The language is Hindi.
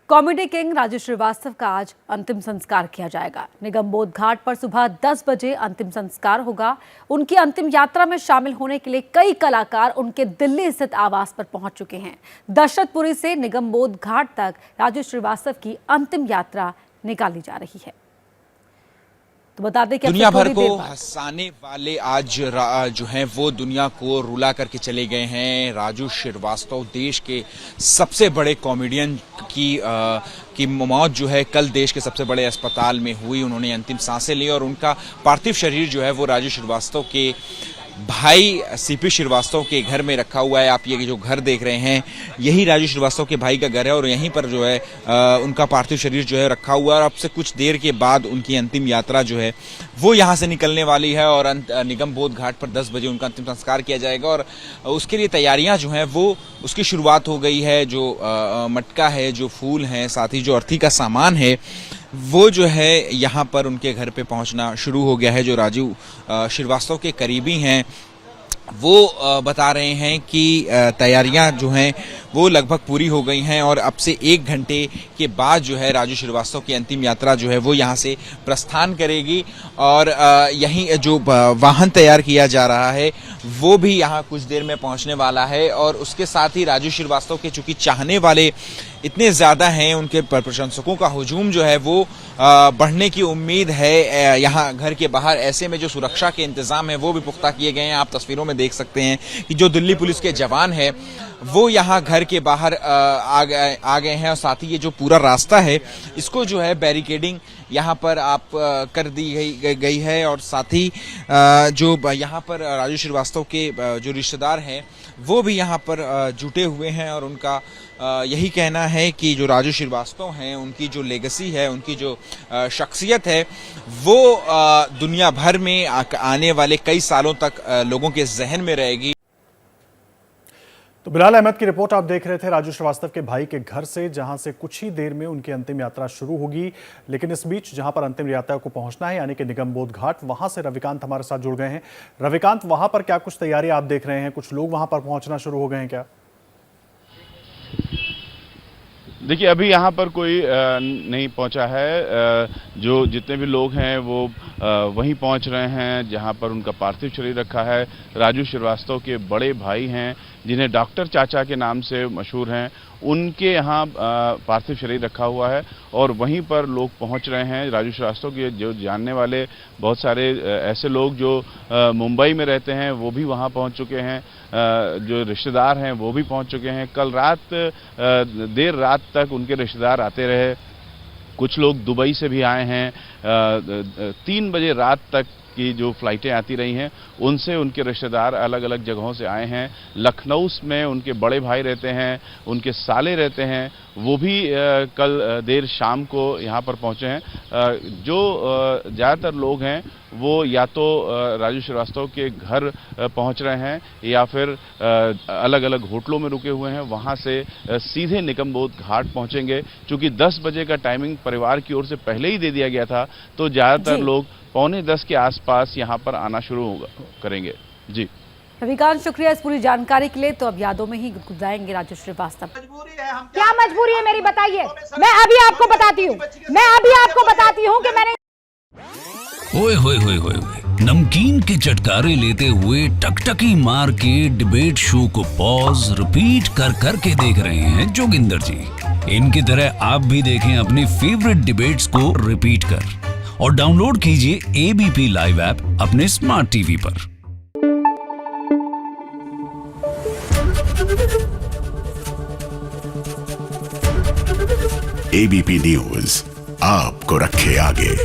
कॉमेडी किंग राजू श्रीवास्तव का आज अंतिम संस्कार किया जाएगा। निगम बोध घाट पर सुबह 10 बजे अंतिम संस्कार होगा। उनकी अंतिम यात्रा में शामिल होने के लिए कई कलाकार उनके दिल्ली स्थित आवास पर पहुंच चुके हैं। दशरथपुरी से निगम बोध घाट तक राजू श्रीवास्तव की अंतिम यात्रा निकाली जा रही है। तो बता दें कि दुनिया भर को हंसाने वाले आज जो हैं वो दुनिया को रुला करके चले गए हैं। राजू श्रीवास्तव देश के सबसे बड़े कॉमेडियन की मौत जो है कल देश के सबसे बड़े अस्पताल में हुई। उन्होंने अंतिम सांसें ली और उनका पार्थिव शरीर जो है वो राजू श्रीवास्तव के भाई सीपी श्रीवास्तव के घर में रखा हुआ है। आप ये जो घर देख रहे हैं यही राजू श्रीवास्तव के भाई का घर है और यहीं पर जो है उनका पार्थिव शरीर जो है रखा हुआ है। और अब से कुछ देर के बाद उनकी अंतिम यात्रा जो है वो यहाँ से निकलने वाली है और निगम बोध घाट पर 10 बजे उनका अंतिम संस्कार किया जाएगा। और उसके लिए तैयारियां जो हैं वो उसकी शुरुआत हो गई है। जो मटका है, जो फूल हैं, साथ ही जो अर्थी का सामान है वो जो है यहाँ पर उनके घर पे पहुँचना शुरू हो गया है। जो राजू श्रीवास्तव के करीबी हैं वो बता रहे हैं कि तैयारियां जो हैं वो लगभग पूरी हो गई हैं और अब से 1 घंटे के बाद जो है राजू श्रीवास्तव की अंतिम यात्रा जो है वो यहाँ से प्रस्थान करेगी। और यहीं जो वाहन तैयार किया जा रहा है वो भी यहाँ कुछ देर में पहुँचने वाला है। और उसके साथ ही राजू श्रीवास्तव के चूंकि चाहने वाले इतने ज़्यादा हैं, उनके प्रशंसकों का हुजूम जो है वो बढ़ने की उम्मीद है। यहाँ घर के बाहर ऐसे में जो सुरक्षा के इंतजाम है वो भी पुख्ता किए गए हैं। आप तस्वीरों में देख सकते हैं कि जो दिल्ली पुलिस के जवान है वो यहाँ घर के बाहर आ गए हैं। और साथ ही ये जो पूरा रास्ता है इसको जो है बैरिकेडिंग यहाँ पर आप कर दी गई है। और साथ ही जो यहाँ पर राजू श्रीवास्तव के जो रिश्तेदार हैं वो भी यहाँ पर जुटे हुए हैं। और उनका यही कहना है कि जो राजू श्रीवास्तव हैं उनकी जो लेगेसी है, उनकी जो शख्सियत है वो दुनिया भर में आने वाले कई सालों तक लोगों के जहन में रहेगी। तो बिलाल अहमद की रिपोर्ट आप देख रहे थे राजू श्रीवास्तव के भाई के घर से, जहां से कुछ ही देर में उनकी अंतिम यात्रा शुरू होगी। लेकिन इस बीच जहां पर अंतिम यात्रा को पहुंचना है यानी कि निगम बोध घाट, वहां से रविकांत हमारे साथ जुड़ गए हैं। रविकांत, वहां पर क्या कुछ तैयारी आप देख रहे हैं? कुछ लोग वहां पर पहुंचना शुरू हो गए हैं क्या? देखिए, अभी यहाँ पर कोई नहीं पहुँचा है। जो जितने भी लोग हैं वो वहीं पहुँच रहे हैं जहाँ पर उनका पार्थिव शरीर रखा है। राजू श्रीवास्तव के बड़े भाई हैं जिन्हें डॉक्टर चाचा के नाम से मशहूर हैं, उनके यहाँ पार्थिव शरीर रखा हुआ है और वहीं पर लोग पहुंच रहे हैं। राजू श्रीवास्तव के जो जानने वाले बहुत सारे ऐसे लोग जो मुंबई में रहते हैं वो भी वहां पहुंच चुके हैं। जो रिश्तेदार हैं वो भी पहुंच चुके हैं। कल रात देर रात तक उनके रिश्तेदार आते रहे। कुछ लोग दुबई से भी आए हैं। 3 बजे रात तक की जो फ्लाइटें आती रही हैं उनसे उनके रिश्तेदार अलग अलग जगहों से आए हैं। लखनऊ में उनके बड़े भाई रहते हैं, उनके साले रहते हैं, वो भी कल देर शाम को यहाँ पर पहुँचे हैं। जो ज़्यादातर लोग हैं वो या तो राजू श्रीवास्तव के घर पहुँच रहे हैं या फिर अलग अलग होटलों में रुके हुए हैं, वहाँ से सीधे निगम बोध घाट पहुँचेंगे। चूँकि 10 बजे का टाइमिंग परिवार की ओर से पहले ही दे दिया गया था तो ज़्यादातर लोग 9:45 के आसपास यहाँ पर आना शुरू करेंगे। जी रविकांत, शुक्रिया इस पूरी जानकारी के लिए। तो अब यादों में ही गुदगुदाएंगे राजू श्रीवास्तव। क्या मजबूरी है मेरी, बताइए। मैं अभी आपको बताती हूँ कि मैंने ओए होए होए होए नमकीन के चटकारे लेते हुए टकटकी मार के डिबेट शो को पॉज रिपीट कर करके देख रहे हैं जोगिंदर जी। इनकी तरह आप भी देखें अपनी फेवरेट डिबेट्स को रिपीट कर और डाउनलोड कीजिए एबीपी लाइव ऐप अपने स्मार्ट टीवी पर। एबीपी न्यूज आपको रखे आगे।